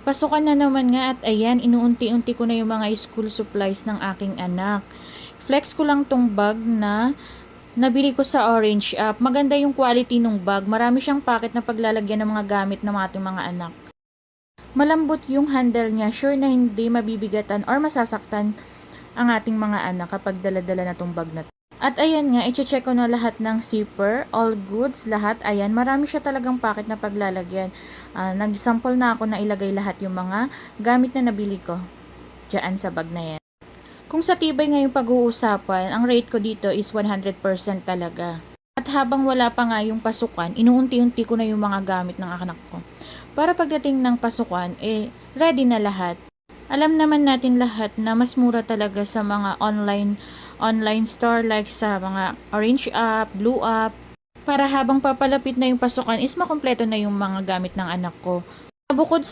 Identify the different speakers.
Speaker 1: Pasukan na naman nga at ayan, inuunti-unti ko na yung mga school supplies ng aking anak. Flex ko lang tong bag na nabili ko sa Orange App. Maganda yung quality ng bag. Marami siyang packet na paglalagyan ng mga gamit ng ating mga anak. Malambot yung handle niya. Sure na hindi mabibigatan or masasaktan ang ating mga anak kapag dala-dala na tong bag na to. At ayan nga, i-check ko na lahat ng zipper, all goods, lahat. Ayan, marami siya talagang packet na paglalagyan. Nag-sample na ako na ilagay lahat yung mga gamit na nabili ko dyan sa bag na yan. Kung sa tibay ngayong pag-uusapan, ang rate ko dito is 100% talaga. At habang wala pa nga yung pasukan, inuunti-unti ko na yung mga gamit ng anak ko. Para pagdating ng pasukan, ready na lahat. Alam naman natin lahat na mas mura talaga sa mga online store like sa mga Orange App, Blue App. Para habang papalapit na yung pasukan is makumpleto na yung mga gamit ng anak ko. Bukod